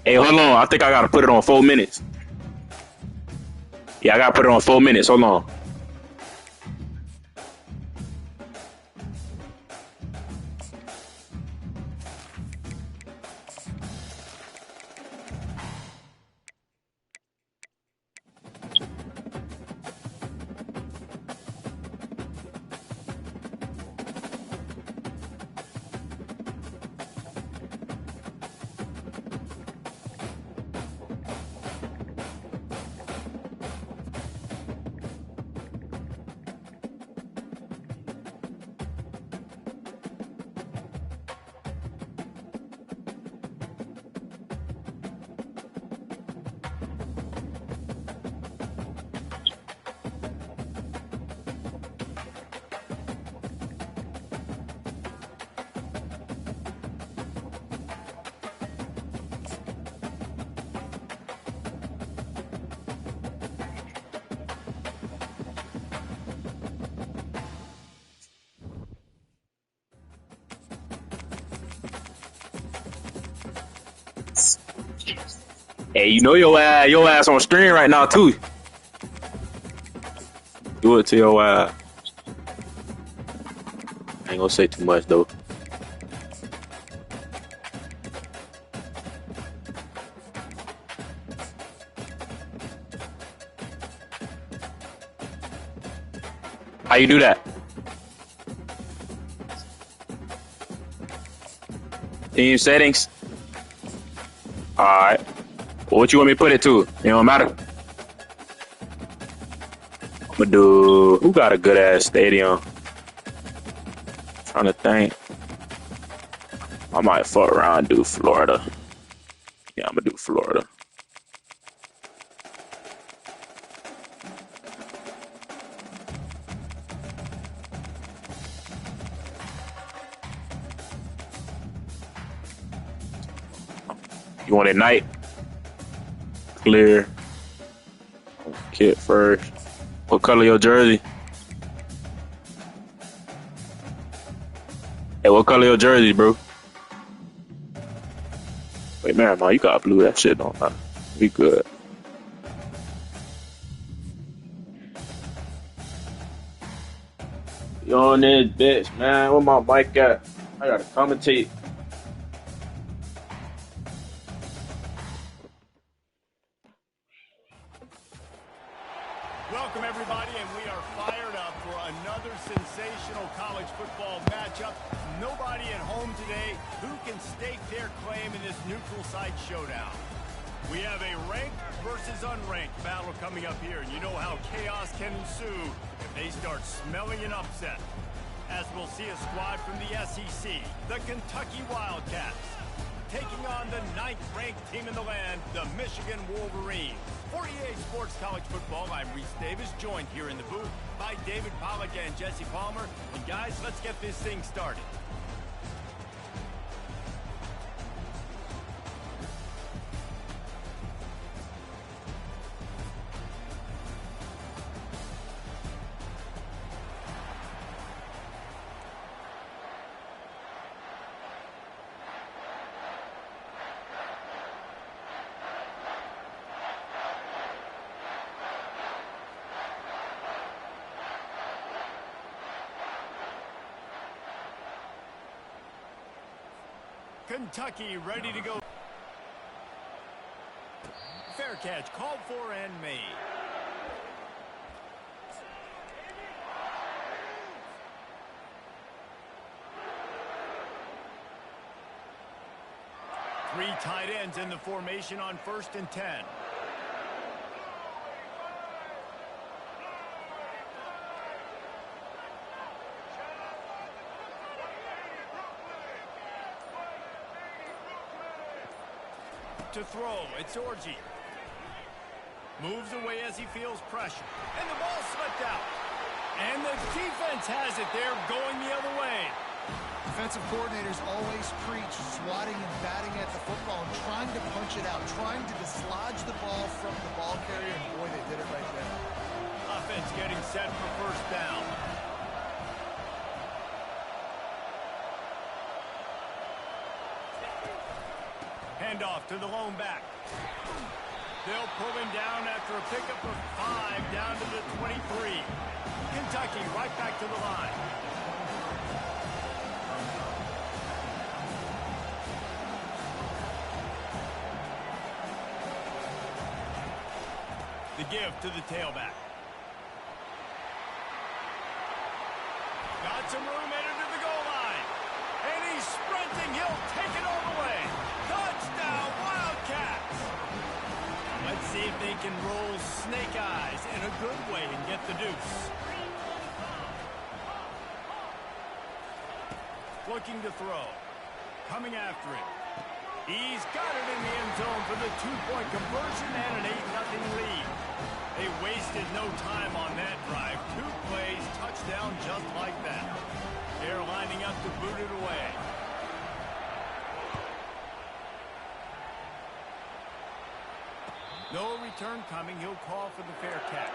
Hey, hold on. I think I gotta put it on 4 minutes. Yeah, I gotta put it on 4 minutes. Hold on. Hey, you know your ass on stream right now too. Do it to your ass. I ain't gonna say too much though. How you do that? Team settings. All right. Well, what you want me to put it to? It don't matter. I'm gonna do. Who got a good ass stadium? Trying to think. I might fuck around and do Florida. Yeah, I'm gonna do Florida. You want it night? Clear. Kit first. What color your jersey? Hey, what color your jersey, bro? Wait, man, you got blue. That shit don't matter. We good. You on this bitch, man? Where my mic at? I gotta commentate. Welcome, everybody, and we are fired up for another sensational college football matchup. Nobody at home today who can stake their claim in this neutral site showdown. We have a ranked versus unranked battle coming up here, and you know how chaos can ensue if they start smelling an upset. As we'll see a squad from the SEC, the Kentucky Wildcats, taking on the 9th-ranked team in the land, the Michigan Wolverines. 48 Sports College Football, I'm Reese Davis, joined here in the booth by David Pollack and Jesse Palmer. And guys, let's get this thing started. Kentucky ready to go. Fair catch called for and made. Three tight ends in the formation on 1st and 10. To throw, it's Orji. Moves away as he feels pressure. And the ball slipped out. And the defense has it there, going the other way. Defensive coordinators always preach swatting and batting at the football and trying to punch it out, trying to dislodge the ball from the ball carrier, and boy, they did it right there. Offense getting set for 1st down. Handoff to the lone back. They'll pull him down after a pickup of 5 down to the 23. Kentucky right back to the line. The give to the tailback. Got some room headed to the goal line. And he's sprinting. He'll take it all the way. Touchdown, Wildcats. Let's see if they can roll snake eyes in a good way and get the deuce. Looking to throw. Coming after it. He's got it in the end zone for the 2-point conversion and an 8-0 lead. They wasted no time on that drive. 2 plays, touchdown just like that. They're lining up to boot it away. No return coming. He'll call for the fair catch.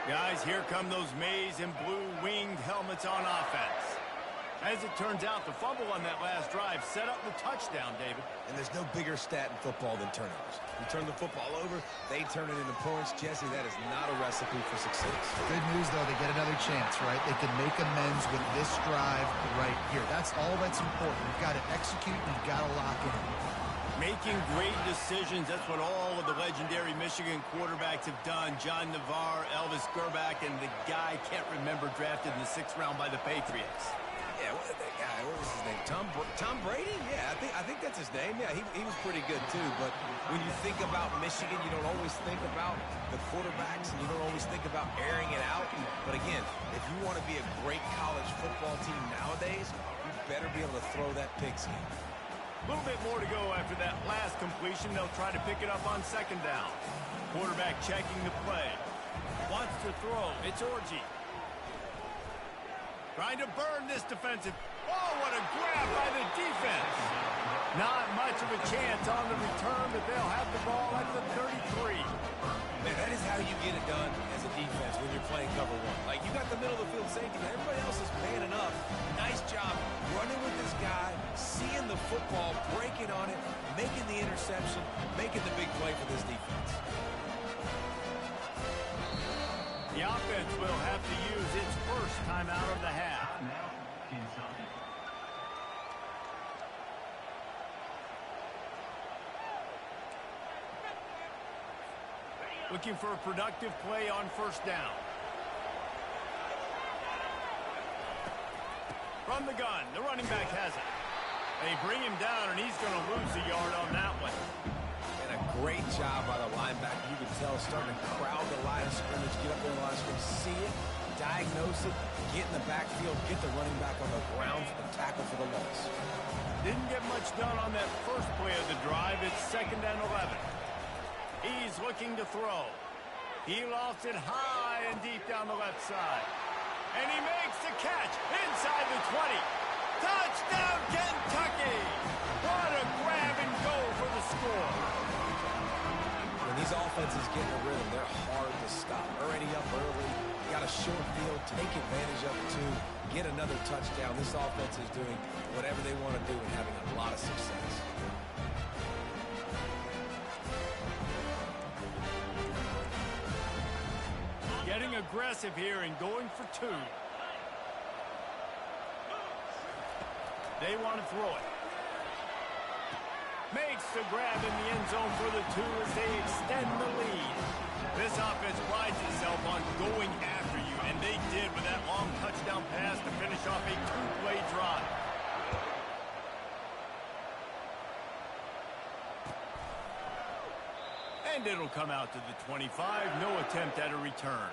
Guys, here come those maize and blue winged helmets on offense. As it turns out, the fumble on that last drive set up the touchdown, David. And there's no bigger stat in football than turnovers. You turn the football over, they turn it into points. Jesse, that is not a recipe for success. Good news, though, they get another chance, right? They can make amends with this drive right here. That's all that's important. You've got to execute and you've got to lock in. Making great decisions, that's what all of the legendary Michigan quarterbacks have done. John Navarre, Elvis Gerbach, and the guy can't remember drafted in the 6th round by the Patriots. Yeah, that guy, what was his name? Tom Brady? Yeah, I think that's his name. Yeah, he was pretty good too. But when you think about Michigan, you don't always think about the quarterbacks, and you don't always think about airing it out. But again, if you want to be a great college football team nowadays, you better be able to throw that pigskin. A little bit more to go after that last completion. They'll try to pick it up on 2nd down. Quarterback checking the play. Wants to throw. It's Orji. Trying to burn this defensive. Oh, what a grab by the defense. Not much of a chance on the return, but they'll have the ball at the 33. Man, that is how you get it done as a defense when you're playing cover 1. Like, you got the middle of the field safety, but everybody else is manning up. Nice job running with this guy, seeing the football, breaking on it, making the interception, making the big play for this defense. The offense will have to use its first timeout of the half. Looking for a productive play on 1st down. From the gun, the running back has it. They bring him down, and he's going to lose a yard on that one. And a great job by the linebacker. You can tell starting to crowd the line of scrimmage, get up there in the line of scrimmage, see it, diagnose it, get in the backfield, get the running back on the ground for the tackle for the loss. Didn't get much done on that first play of the drive. It's 2nd and 11. He's looking to throw. He lofts it high and deep down the left side. And he makes the catch inside the 20. Touchdown, Kentucky! What a grab and go for the score. When these offenses get in a rhythm, they're hard to stop. Already up early, got a short field, take advantage of it too, get another touchdown. This offense is doing whatever they want to do and having a lot of success. Getting aggressive here and going for 2. They want to throw it. Makes the grab in the end zone for the 2 as they extend the lead. This offense prides itself on going after you, and they did with that long touchdown pass to finish off a 2-play drive. And it'll come out to the 25. No attempt at a return.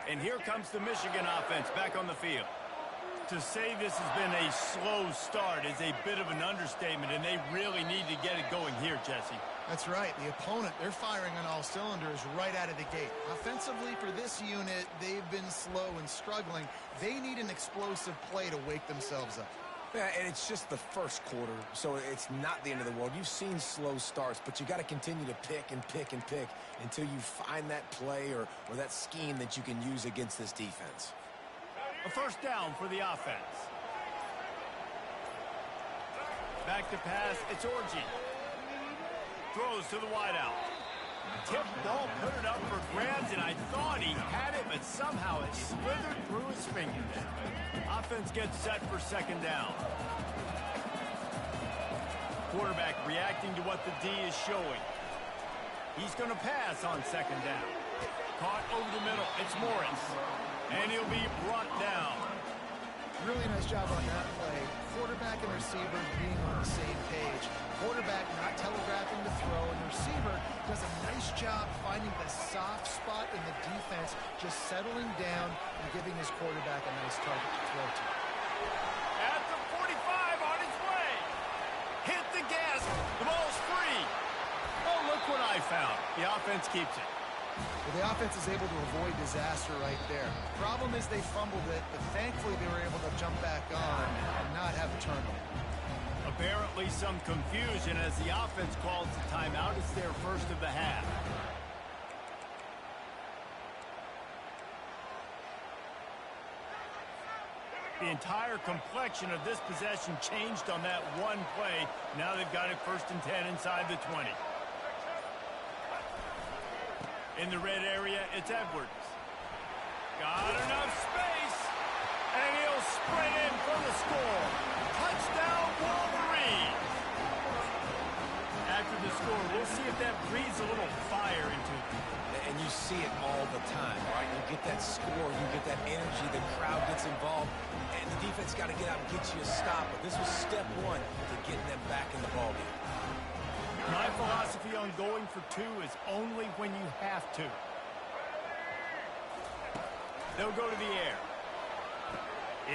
And here comes the Michigan offense back on the field. To say this has been a slow start is a bit of an understatement, and they really need to get it going here, Jesse. That's right. The opponent, they're firing on all cylinders right out of the gate. Offensively, for this unit, they've been slow and struggling. They need an explosive play to wake themselves up. Yeah, and it's just the first quarter, so it's not the end of the world. You've seen slow starts, but you got to continue to pick and pick and pick until you find that play or that scheme that you can use against this defense. A first down for the offense. Back to pass, it's Orji. Throws to the wideout. Tip ball, put it up for grabs, and I thought he had it, but somehow it slithered through his fingers. Offense gets set for second down. Quarterback reacting to what the D is showing. He's going to pass on second down. Caught over the middle. It's Morris. And he'll be brought down. Really nice job on that play. Quarterback and receiver being on the same page. Quarterback not telegraphing the throw, and the receiver does a nice job finding the soft spot in the defense, just settling down and giving his quarterback a nice target to throw to. At the 45 on his way. Hit the gas. The ball's free. Oh, look what I found. The offense keeps it. Well, the offense is able to avoid disaster right there. Problem is they fumbled it, but thankfully they were able to jump back on and not have a turnover. Apparently some confusion as the offense calls the timeout. It's their first of the half. The entire complexion of this possession changed on that one play. Now they've got it 1st and 10 inside the 20. In the red area, it's Edwards. Got enough space, and he'll sprint in for the score. Touchdown, Wolverines! After the score, we'll see if that breathes a little fire into it. And you see it all the time, right? You get that score, you get that energy, the crowd gets involved, and the defense got to get out and get you a stop. But this was step one to getting them back in the ballgame. My philosophy on going for 2 is only when you have to. They'll go to the air.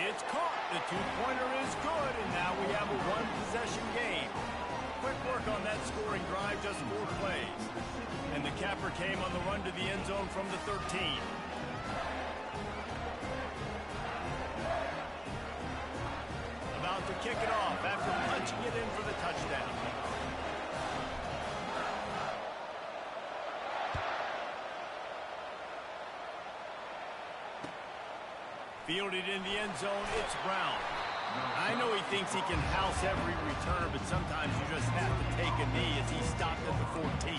It's caught. The two-pointer is good, and now we have a one-possession game. Quick work on that scoring drive, just 4 plays. And the capper came on the run to the end zone from the 13. About to kick it off after punching it in for the touchdown. Fielded in the end zone, it's Brown. I know he thinks he can house every returner, but sometimes you just have to take a knee as he stopped at the 14.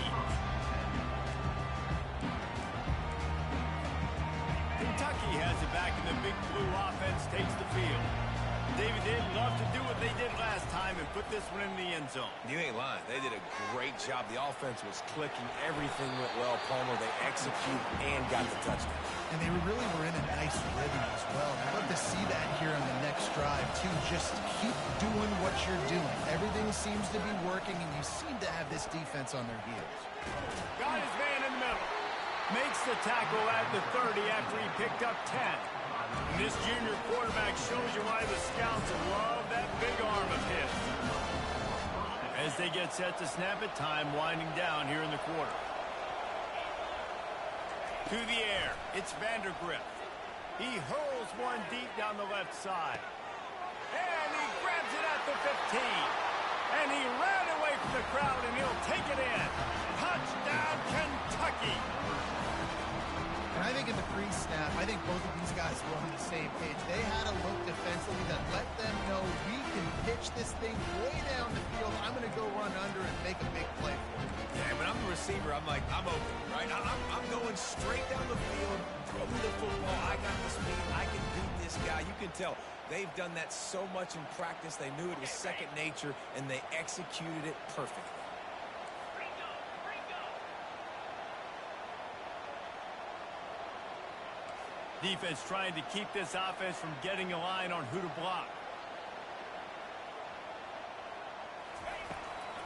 Kentucky has it back, and the Big Blue offense takes the field. David, they'd love to do what they did last time and put this one in the end zone. You ain't lying. They did a great job. The offense was clicking. Everything went well, Palmer. They executed and got the touchdown. And they really were in a nice rhythm as well. I'd love to see that here on the next drive, too. Just keep doing what you're doing. Everything seems to be working, and you seem to have this defense on their heels. Got his man in the middle. Makes the tackle at the 30 after he picked up 10. And this junior quarterback shows you why the scouts love that big arm of his. As they get set to snap it, time winding down here in the quarter. To the air, it's Vandergrift. He hurls one deep down the left side. And he grabs it at the 15. And he ran away from the crowd, and he'll take it in. Touchdown, Kentucky! And I think in the pre-snap, I think both of these guys were on the same page. They had a look defensively that let them know we can pitch this thing way down the field. I'm going to go run under and make a big play for it. Yeah, when I'm the receiver, I'm like, I'm open, right? I'm going straight down the field, throw me the football. I got the speed. I can beat this guy. You can tell they've done that so much in practice. They knew it was second nature, and they executed it perfectly. Defense trying to keep this offense from getting a line on who to block.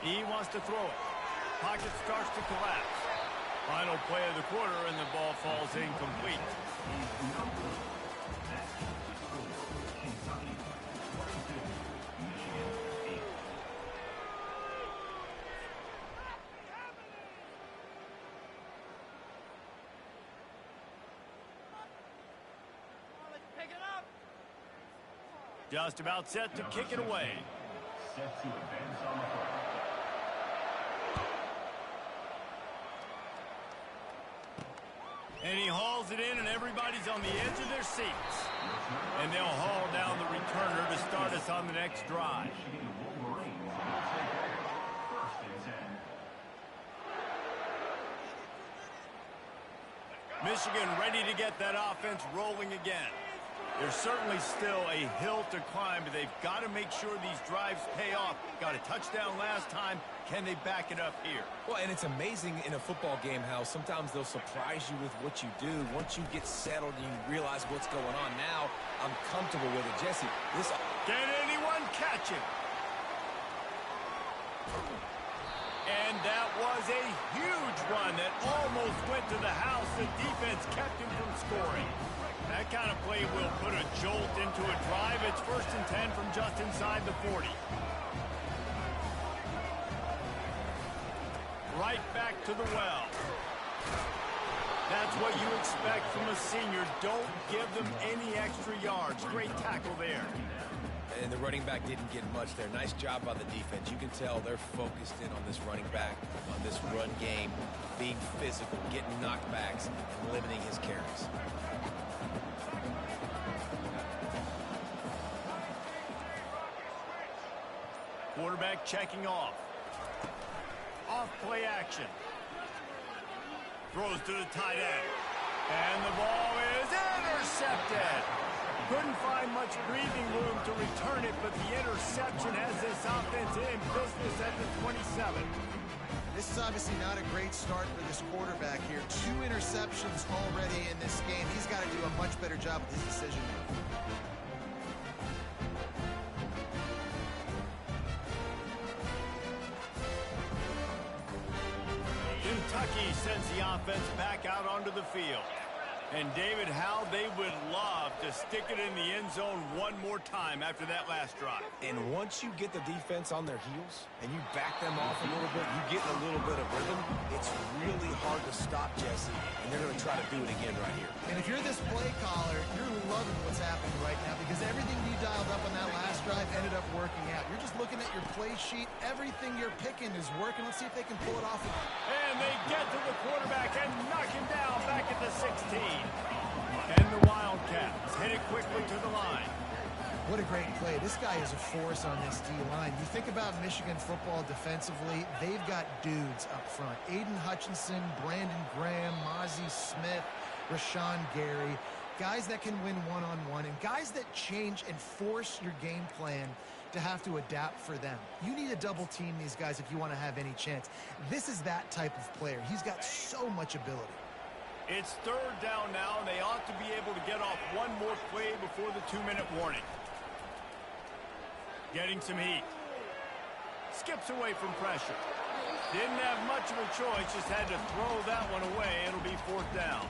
He wants to throw it. Pocket starts to collapse. Final play of the quarter, and the ball falls incomplete. Just about set to kick it away. Set to advance on the play. And he hauls it in, and everybody's on the edge of their seats. And they'll haul down the returner to start us on the next drive. Michigan ready to get that offense rolling again. There's certainly still a hill to climb, but they've got to make sure these drives pay off. Got a touchdown last time. Can they back it up here? Well, and it's amazing in a football game how sometimes they'll surprise you with what you do. Once you get settled and you realize what's going on now, I'm comfortable with it. Jesse, this... Can anyone catch it? And that was a huge run that almost went to the house. The defense kept him from scoring. That kind of play will put a jolt into a drive. It's 1st and 10 from just inside the 40. Right back to the well. That's what you expect from a senior. Don't give them any extra yards. Great tackle there. And the running back didn't get much there. Nice job by the defense. You can tell they're focused in on this running back, on this run game, being physical, getting knockbacks, and limiting his carries. Quarterback checking off. Off play action. Throws to the tight end. And the ball is intercepted. Couldn't find much breathing room to return it, but the interception has this offense in business at the 27. This is obviously not a great start for this quarterback here. 2 interceptions already in this game. He's got to do a much better job with his decision making. Kentucky sends the offense back out onto the field. And David, how they would love to stick it in the end zone one more time after that last drive. And once you get the defense on their heels and you back them off a little bit, you get a little bit of rhythm, it's really hard to stop, Jesse. And they're going to try to do it again right here. And if you're this play caller, you're loving what's happening right now because everything you dialed up on that last drive ended up working out. You're just looking at your play sheet. Everything you're picking is working. Let's see if they can pull it off. And they get to the quarterback and knock him down back at the 16. And the Wildcats hit it quickly to the line. What a great play. This guy is a force on this D-line. You think about Michigan football defensively, they've got dudes up front. Aiden Hutchinson, Brandon Graham, Mozzie Smith, Rashawn Gary. Guys that can win one-on-one and guys that change and force your game plan to have to adapt for them. You need to double team these guys if you want to have any chance. This is that type of player. He's got so much ability. It's 3rd down now, and they ought to be able to get off one more play before the 2-minute warning. Getting some heat. Skips away from pressure. Didn't have much of a choice, just had to throw that one away. It'll be 4th down.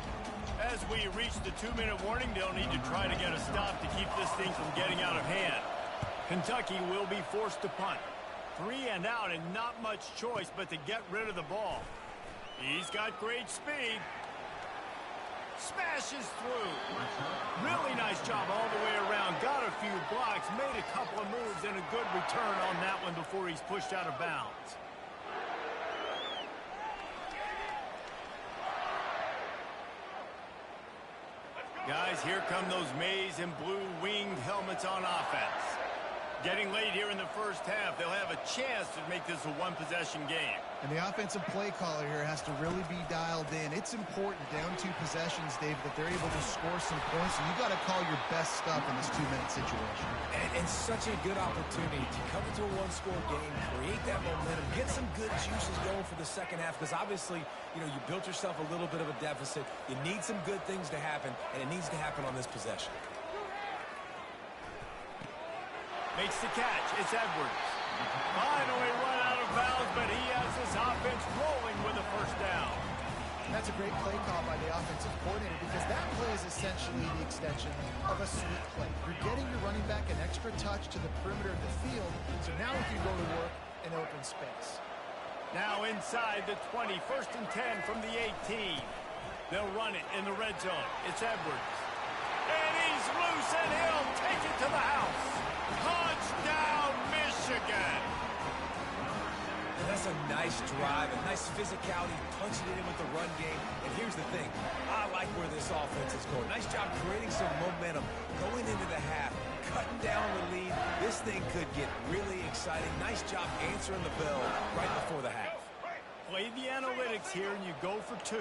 As we reach the 2-minute warning, they'll need to try to get a stop to keep this thing from getting out of hand. Kentucky will be forced to punt. 3 and out, and not much choice but to get rid of the ball. He's got great speed. Smashes through. Really nice job all the way around. Got a few blocks, made a couple of moves, and a good return on that one before he's pushed out of bounds. Guys, here come those maize and blue winged helmets on offense. Getting late here in the first half, they'll have a chance to make this a one-possession game. And the offensive play caller here has to really be dialed in. It's important down 2 possessions, Dave, that they're able to score some points. So you got to call your best stuff in this 2-minute situation. And such a good opportunity to come into a one-score game, create that momentum, get some good juices going for the second half. Because obviously, you know, you built yourself a little bit of a deficit. You need some good things to happen, and it needs to happen on this possession. Makes the catch. It's Edwards. Finally run out of bounds, but he has this offense rolling with a 1st down. That's a great play call by the offensive coordinator because that play is essentially the extension of a sweep play. You're getting your running back an extra touch to the perimeter of the field, so now he can go to work in open space. Now inside the 20, 1st and 10 from the 18. They'll run it in the red zone. It's Edwards. And he's loose, and he'll take it to the house. Touchdown, Michigan. And that's a nice drive, a nice physicality, punching it in with the run game. And here's the thing. I like where this offense is going. Nice job creating some momentum going into the half, cutting down the lead. This thing could get really exciting. Nice job answering the bell right before the half. Play the analytics here, and you go for 2.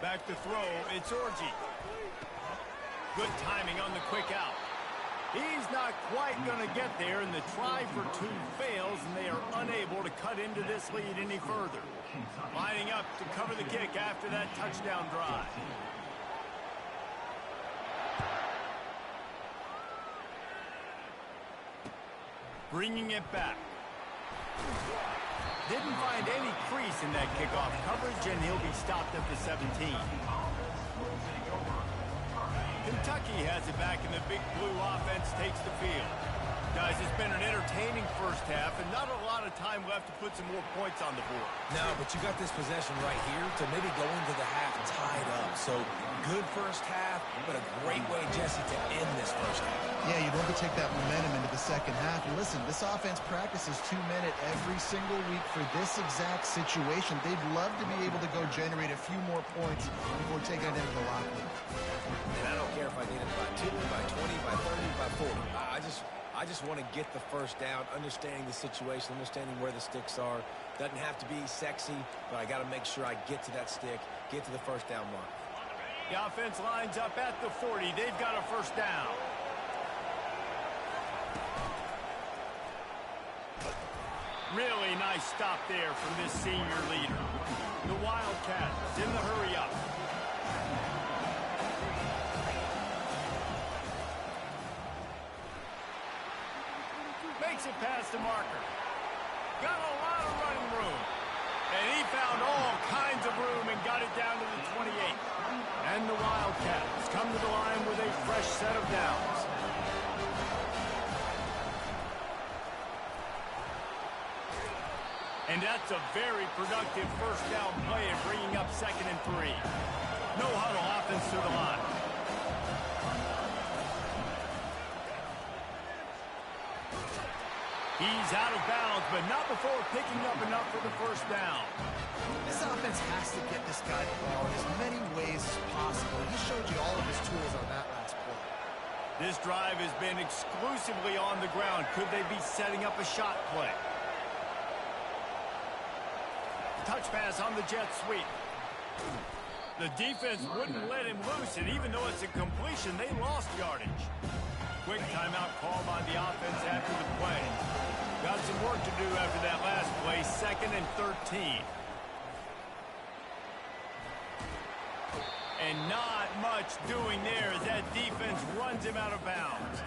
Back to throw, it's Orji. Good timing on the quick out. He's not quite going to get there, and the try for 2 fails, and they are unable to cut into this lead any further. Lining up to cover the kick after that touchdown drive. Bringing it back. Didn't find any crease in that kickoff coverage, and he'll be stopped at the 17. Kentucky has it back, and the Big Blue offense takes the field. Guys, it's been an entertaining first half, and not a lot of time left to put some more points on the board. No, but you got this possession right here to maybe go into the half tied up. So, good first half, but a great way, Jesse, to end this first half. Yeah, you'd love to take that momentum into the second half. And listen, this offense practices 2-minute every single week for this exact situation. They'd love to be able to go generate a few more points before taking it into the locker room. And I don't care if I need it by 2, by 20, by 30, by 40. I just want to get the first down, understanding the situation, understanding where the sticks are. Doesn't have to be sexy, but I got to make sure I get to that stick, get to the first down mark. The offense lines up at the 40. They've got a first down. Really nice stop there from this senior leader. The Wildcats in the hurry up. Makes it past the marker. Got a lot of running room. And he found all kinds of room and got it down to the 28. And the Wildcats come to the line with a fresh set of downs. And that's a very productive first down play and bringing up 2nd and 3. No huddle offense to the line. He's out of bounds, but not before picking up enough for the first down. This offense has to get this guy the ball in as many ways as possible. He showed you all of his tools on that last play. This drive has been exclusively on the ground. Could they be setting up a shot play? Touch pass on the jet sweep. The defense wouldn't let him loose, and even though it's a completion, they lost yardage. Quick timeout call by the offense after the play. Got some work to do after that last play, 2nd and 13. And not much doing there as that defense runs him out of bounds.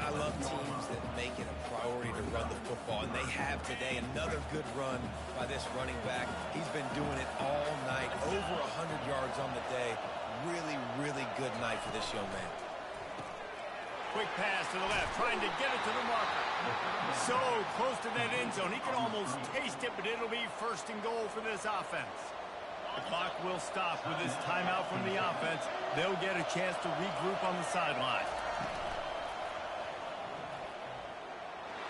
I love teams that make it a priority to run the football, and they have today. Another good run by this running back. He's been doing it all night, over 100 yards on the day. Really, really good night for this young man. Quick pass to the left, trying to get it to the marker. So close to that end zone, he can almost taste it, but it'll be 1st and goal for this offense. The clock will stop with this timeout from the offense. They'll get a chance to regroup on the sideline.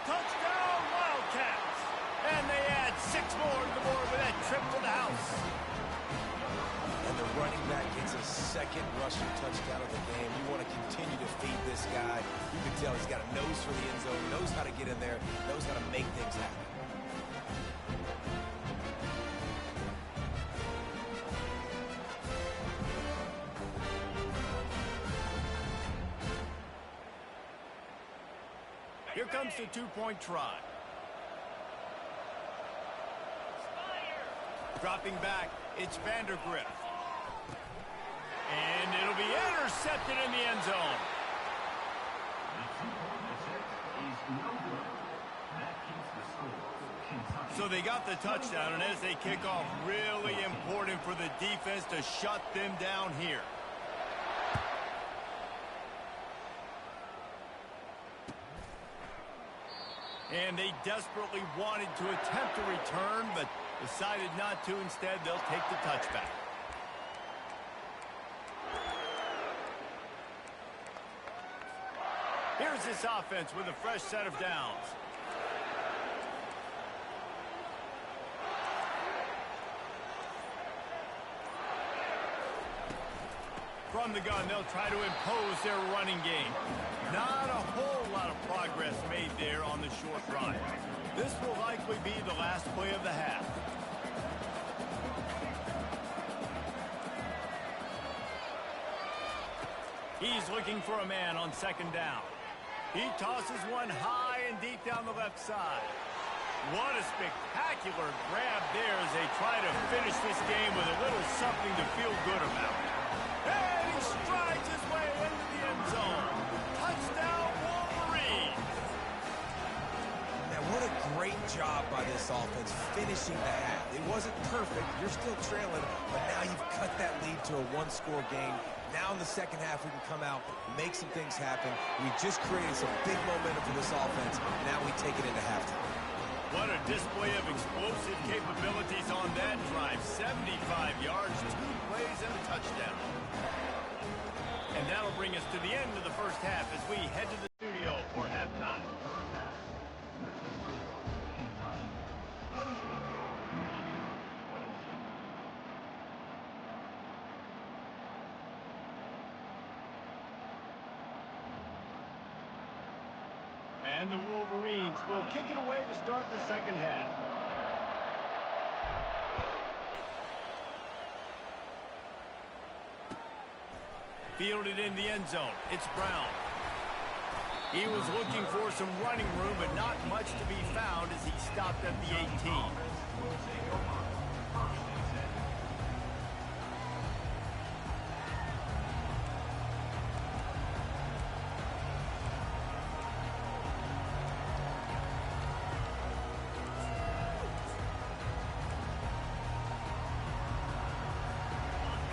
Touchdown, Wildcats! And they add 6 more to the board with that trip to the house. And the running back gets a 2nd rushing touchdown of the game. You want to continue to feed this guy. You can tell he's got a nose for the end zone, knows how to get in there, knows how to make things happen. Here comes the 2-point try. Dropping back, it's Vandergrift. And it'll be intercepted in the end zone. So they got the touchdown, and as they kick off, really important for the defense to shut them down here. And they desperately wanted to attempt a return, but decided not to. Instead, they'll take the touchback. Here's this offense with a fresh set of downs. From the gun, they'll try to impose their running game. Not a whole lot of progress made there on the short run. This will likely be the last play of the half. He's looking for a man on second down. He tosses one high and deep down the left side. What a spectacular grab there as they try to finish this game with a little something to feel good about. And he strides his way into the end zone. Touchdown, Wolverine! Now, what a great job by this offense finishing the half. It wasn't perfect. You're still trailing, but now you've cut that lead to a one-score game. Now in the second half, we can come out, make some things happen. We just created some big momentum for this offense. Now we take it into halftime. What a display of explosive capabilities on that drive. 75 yards, 2 plays, and a touchdown. And that'll bring us to the end of the first half as we head to the studio for halftime. And the Wolverines will kick it away to start the second half. Fielded in the end zone. It's Brown. He was looking for some running room, but not much to be found as he stopped at the 18.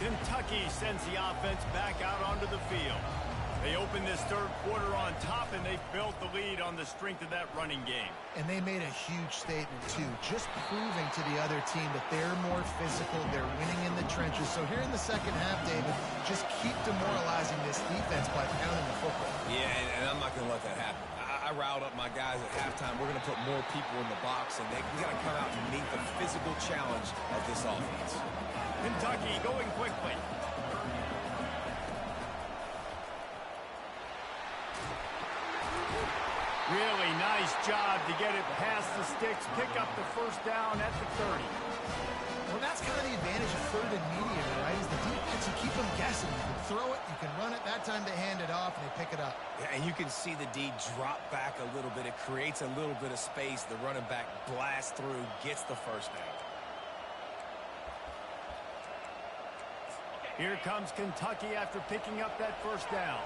Kentucky sends the offense back out onto the field. They open this third quarter on top, and they built the lead on the strength of that running game. And they made a huge statement, too, just proving to the other team that they're more physical, they're winning in the trenches. So here in the second half, David, just keep demoralizing this defense by pounding the football. Yeah, and I'm not going to let that happen. I riled up my guys at halftime. We're going to put more people in the box, and we got to come out and meet the physical challenge of this offense. Kentucky going quickly. Really nice job to get it past the sticks, pick up the first down at the 30. Well, that's kind of the advantage of third and medium, right? Is the defense, you keep them guessing. You can throw it, you can run it. That time they hand it off and they pick it up. Yeah, and you can see the D drop back a little bit. It creates a little bit of space. The running back blasts through, gets the first down. Here comes Kentucky after picking up that first down.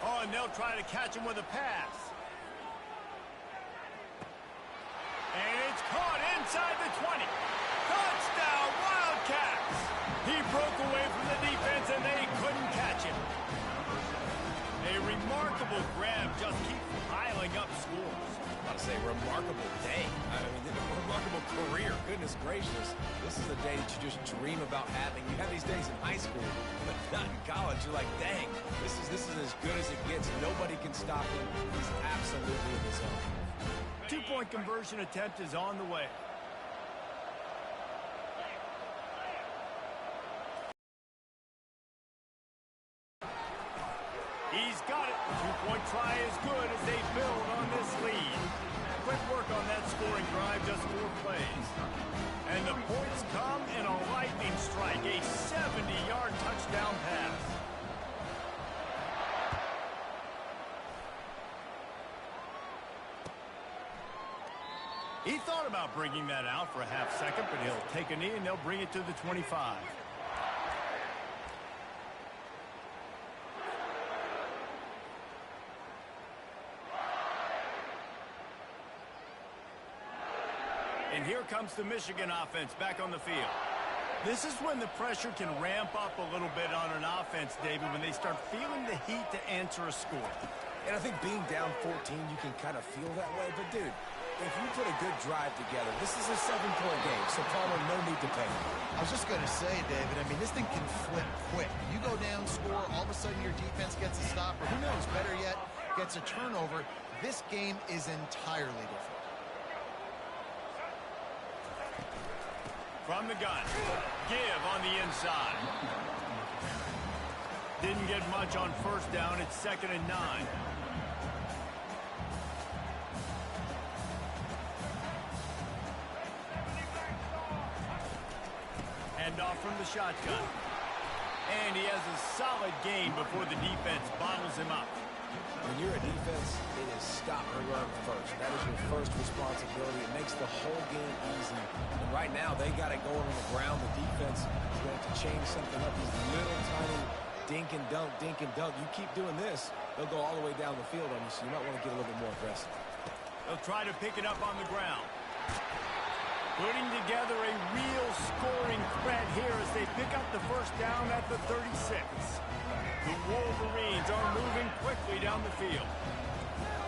Oh, and they'll try to catch him with a pass. And it's caught inside the 20. Touchdown, Wildcats! He broke away from the defense, and they couldn't catch him. A remarkable grab just keeps piling up scores. I was about to say, remarkable day. I mean, remarkable career. Goodness gracious. This is a day that you just dream about having. You have these days in high school, but not in college. You're like, dang, this is as good as it gets. Nobody can stop him. He's absolutely in the zone. 2-point conversion attempt is on the way. He's got it. 2-point try is good as they build on this lead. Quick work on that scoring drive, just 4 plays. And the points come in a lightning strike, a 70-yard touchdown pass. He thought about bringing that out for a half second, but he'll take a knee and they'll bring it to the 25. And here comes the Michigan offense back on the field. This is when the pressure can ramp up a little bit on an offense, David, when they start feeling the heat to answer a score. And I think being down 14, you can kind of feel that way. But, dude, if you put a good drive together, this is a 7-point game, so Palmer, no need to panic. I was just going to say, David, I mean, this thing can flip quick. You go down, score, all of a sudden your defense gets a stop, or who knows, better yet, gets a turnover. This game is entirely different. From the gun, give on the inside. Didn't get much on first down. It's 2nd and 9. Hand off from the shotgun. And he has a solid gain before the defense bottles him up. When you're a defense, it is stop the run first. That is your first responsibility. It makes the whole game easy. And right now, they got it going on the ground. The defense is going to change something up. These little tiny dink and dunk, dink and dunk. You keep doing this, they'll go all the way down the field on you, so you might want to get a little bit more aggressive. They'll try to pick it up on the ground. Putting together a real scoring threat here as they pick up the first down at the 36. The Wolverines are moving quickly down the field.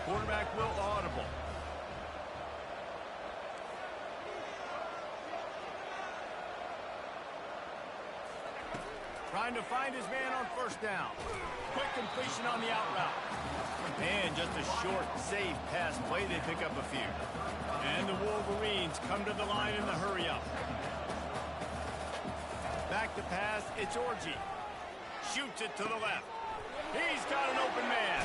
Quarterback will audible. Trying to find his man on first down. Quick completion on the out route. And just a short, safe pass play. They pick up a few. And the Wolverines come to the line in the hurry-up. Back to pass, it's Orji. Shoots it to the left. He's got an open man.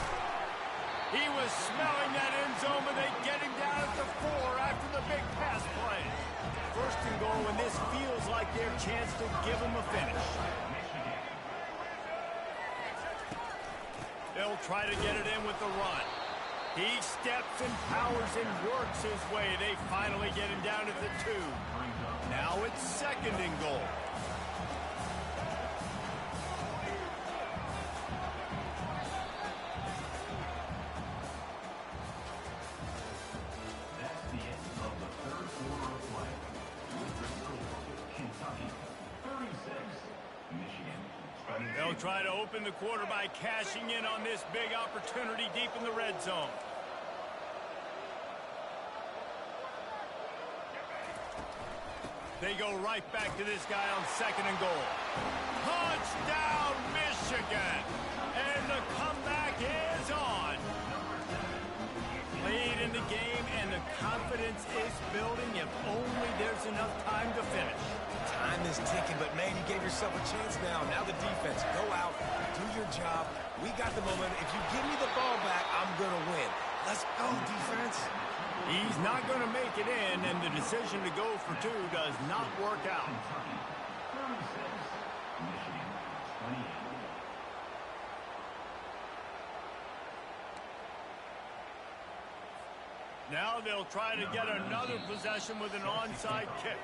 He was smelling that end zone, but they get him down at the 4 after the big pass play. First and goal, and this feels like their chance to give him a finish. They'll try to get it in with the run. He steps and powers and works his way. They finally get him down at the 2. Now it's 2nd and goal. That's the end of the third quarter of play. With the score, Kentucky 36, Michigan 20. They'll try to open the quarter by cashing in on this big opportunity deep in the red zone. They go right back to this guy on 2nd and goal. Touchdown, Michigan! And the comeback is on. Lead in the game, and the confidence is building if only there's enough time to finish. Time is ticking, but, man, you gave yourself a chance now. Now the defense, go out, do your job. We got the momentum. If you give me the ball back, I'm going to win. Let's go, defense. He's not going to make it in, and the decision to go for 2 does not work out. Kentucky 36, Michigan 28. Now they'll try to get another possession with an onside kick.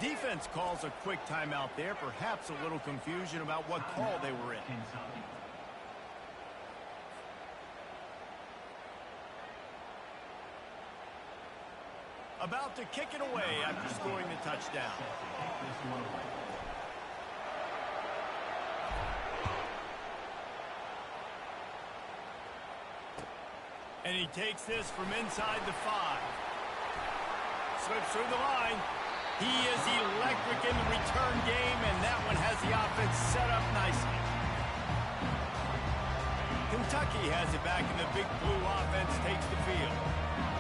Defense calls a quick timeout there, perhaps a little confusion about what call they were in. Kentucky. About to kick it away after scoring the touchdown. This one away. And he takes this from inside the 5. Slips through the line. He is electric in the return game, and that one has the offense set up nicely. Kentucky has it back, and the big blue offense takes the field.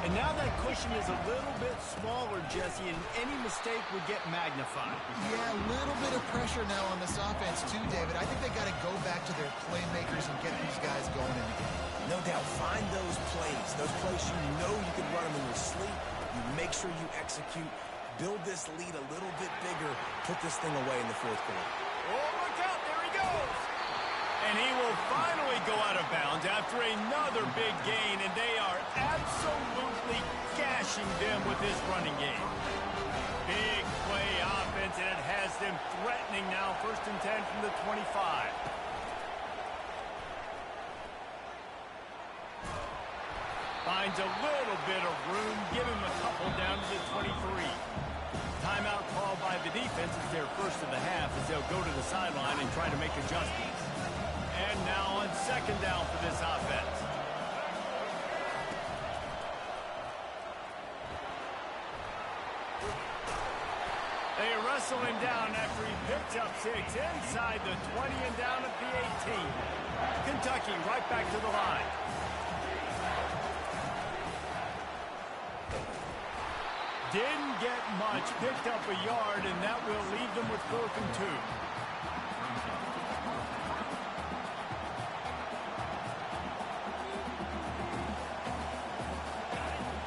And now that cushion is a little bit smaller, Jesse, and any mistake would get magnified. Yeah, a little bit of pressure now on this offense too, David. I think they got to go back to their playmakers and get these guys going in the game. No doubt, find those plays you know you can run them in your sleep. You make sure you execute. Build this lead a little bit bigger. Put this thing away in the 4th quarter. Oh, look out, there he goes! And he will finally go out of bounds after another big gain, and they are absolutely gashing them with this running game. Big play offense, and it has them threatening now, 1st and 10 from the 25. Finds a little bit of room. Give him a couple down to the 23. Timeout called by the defense is their first of the half as they'll go to the sideline and try to make adjustments. And now on second down for this offense. They wrestle him down after he picks up 6 inside the 20 and down at the 18. Kentucky right back to the line. Didn't get much, picked up a yard, and that will leave them with 4th and 2.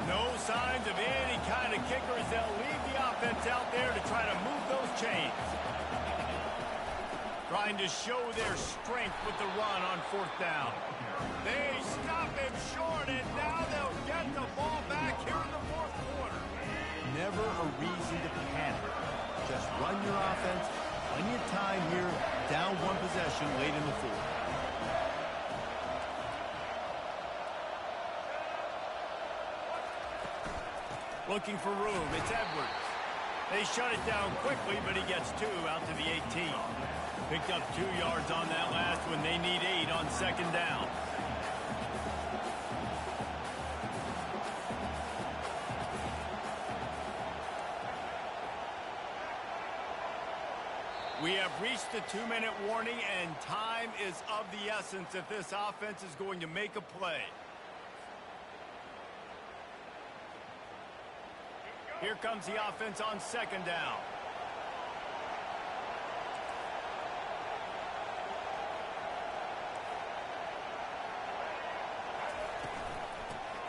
No signs of any kind of kicker as they'll leave the offense out there to try to move those chains. Trying to show their strength with the run on 4th down. They stop him short, and now they'll get the ball back here in the 4th quarter. Never a reason to panic. Just run your offense. Plenty of time here. Down 1 possession late in the 4th. Looking for room. It's Edwards. They shut it down quickly, but he gets 2 out to the 18. Picked up 2 yards on that last one. They need 8 on second down. We have reached the 2-minute warning, and time is of the essence if this offense is going to make a play. Here comes the offense on second down.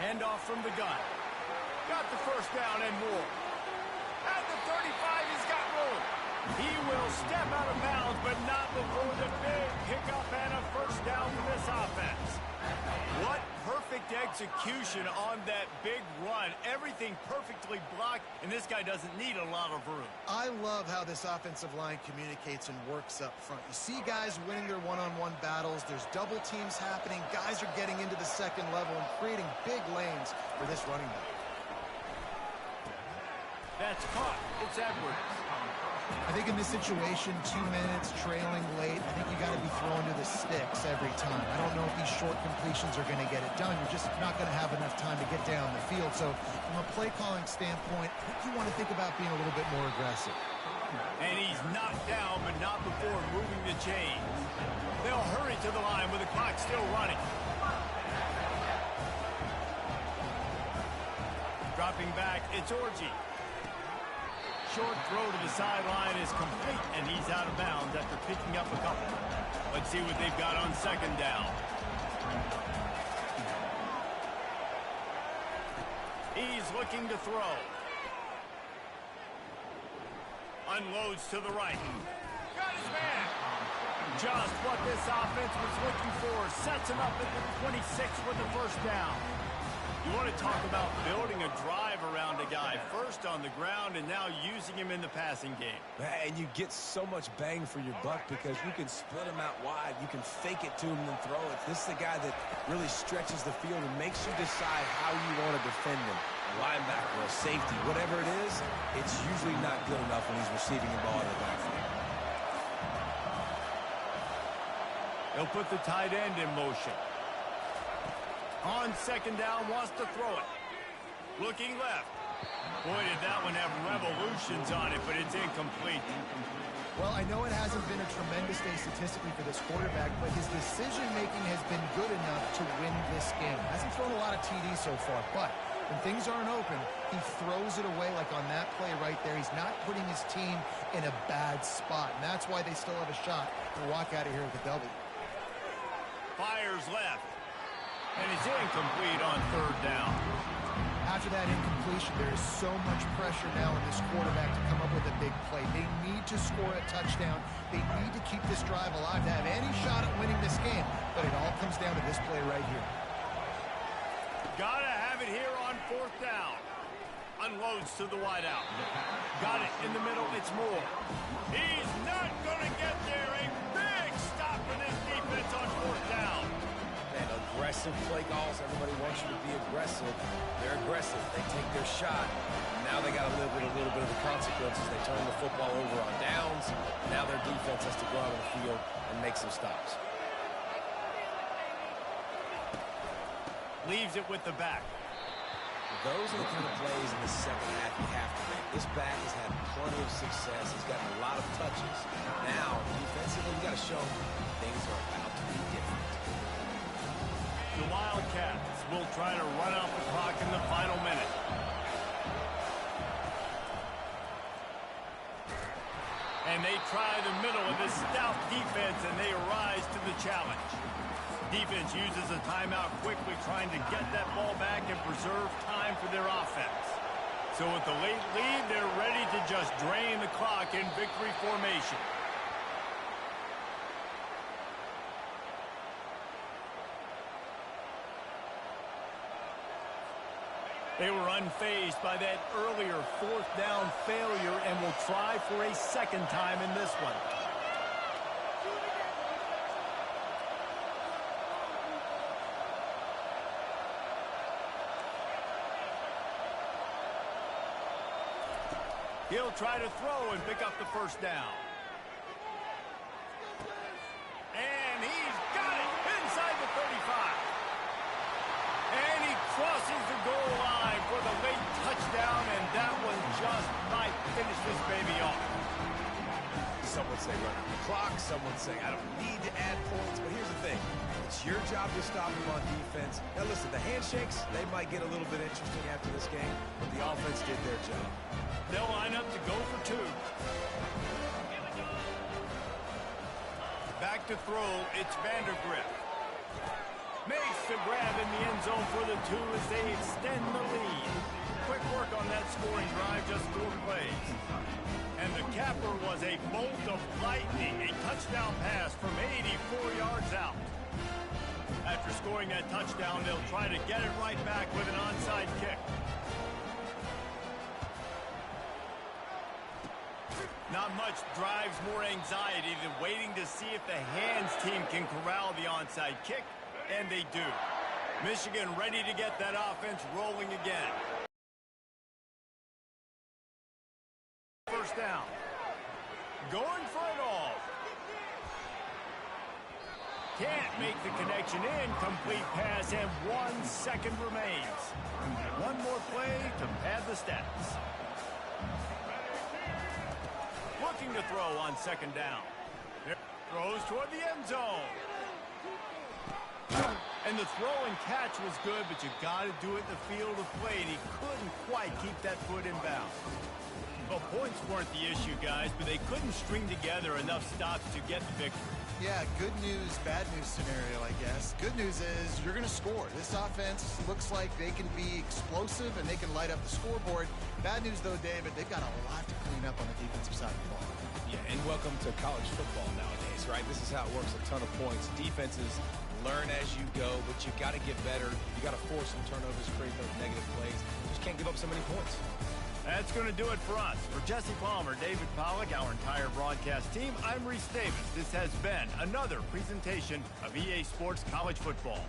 Handoff from the gun. Got the first down and more. At the 35, he's got room. He will step out of bounds, but not before the big pickup and a first down for this offense. What perfect execution on that big run. Everything perfectly blocked, and this guy doesn't need a lot of room. I love how this offensive line communicates and works up front. You see guys winning their one-on-one battles. There's double teams happening. Guys are getting into the second level and creating big lanes for this running back. That's caught. It's Edwards. I think in this situation, 2 minutes, trailing late, I think you got to be throwing to the sticks every time. I don't know if these short completions are going to get it done. You're just not going to have enough time to get down the field. So from a play calling standpoint, I think you want to think about being a little bit more aggressive. And he's knocked down, but not before moving the chains. They'll hurry to the line with the clock still running. Dropping back, it's Orji. Short throw to the sideline is complete, and he's out of bounds after picking up a couple. Let's see what they've got on second down. He's looking to throw. Unloads to the right. Got his man. Just what this offense was looking for. Sets him up at the 26 with the first down. You want to talk about building a drive around a guy. First on the ground and now using him in the passing game. And you get so much bang for your buck because you can split him out wide. You can fake it to him and throw it. This is the guy that really stretches the field and makes you decide how you want to defend him. A linebacker, a safety, whatever it is, it's usually not good enough when he's receiving the ball in the backfield. They'll put the tight end in motion. On second down, wants to throw it. Looking left. Boy, did that one have revolutions on it, but it's incomplete. Well, I know it hasn't been a tremendous day statistically for this quarterback, but his decision-making has been good enough to win this game. Hasn't thrown a lot of TDs so far, but when things aren't open, he throws it away like on that play right there. He's not putting his team in a bad spot, and that's why they still have a shot to walk out of here with a W. Fires left. And it's incomplete on third down. After that incompletion, there is so much pressure now on this quarterback to come up with a big play. They need to score a touchdown. They need to keep this drive alive to have any shot at winning this game. But it all comes down to this play right here. Gotta have it here on fourth down. Unloads to the wideout. Got it in the middle. It's Moore. He's not gonna get there. A big stop for this defense on fourth down. And aggressive play calls. Everybody wants you to be aggressive. aggressive. They're aggressive. They take their shot. Now they got to live with a little bit of the consequences. They turn the football over on downs. Now their defense has to go out on the field and make some stops. Leaves it with the back. Those are the kind of plays in the second half you have to make. This back has had plenty of success. He's gotten a lot of touches. Now, defensively, you got to show him things are about to be different. The Wildcats will try to run out the clock in the final minute. And they try the middle of this stout defense, and they rise to the challenge. Defense uses a timeout quickly, trying to get that ball back and preserve time for their offense. So with the late lead, they're ready to just drain the clock in victory formation. They were unfazed by that earlier fourth down failure and will try for a second time in this one. He'll try to throw and pick up the first down. And he's got it inside the 35. And he crosses the goal line for the late touchdown, and that one just might finish this baby off. Some would say run out the clock. Some would say I don't need to add points. But here's the thing. It's your job to stop him on defense. Now, listen, the handshakes, they might get a little bit interesting after this game, but the offense did their job. They'll line up to go for two. Back to throw, it's Vandergrift. Makes the grab in the end zone for the two as they extend the lead. Quick work on that scoring drive, just 4 plays. And the capper was a bolt of lightning, a touchdown pass from 84 yards out. After scoring that touchdown, they'll try to get it right back with an onside kick. Not much drives more anxiety than waiting to see if the hands team can corral the onside kick, and they do. Michigan ready to get that offense rolling again. First down. Going for it all. Can't make the connection. Incomplete pass, and 1 second remains. One more play to pad the stats. Looking to throw on second down. Throws toward the end zone. And the throw and catch was good, but you got to do it in the field of play, and he couldn't quite keep that foot in bounds. Well, points weren't the issue, guys, but they couldn't string together enough stops to get the victory. Yeah, good news, bad news scenario, I guess. Good news is you're going to score. This offense looks like they can be explosive and they can light up the scoreboard. Bad news, though, David, they've got a lot to clean up on the defensive side of the ball. Yeah, and welcome to college football nowadays, right? This is how it works, a ton of points. Defenses learn as you go, but you got to get better. You got to force some turnovers, create those negative plays. Just can't give up so many points. That's going to do it for us. For Jesse Palmer, David Pollack, our entire broadcast team, I'm Reese Davis. This has been another presentation of EA Sports College Football.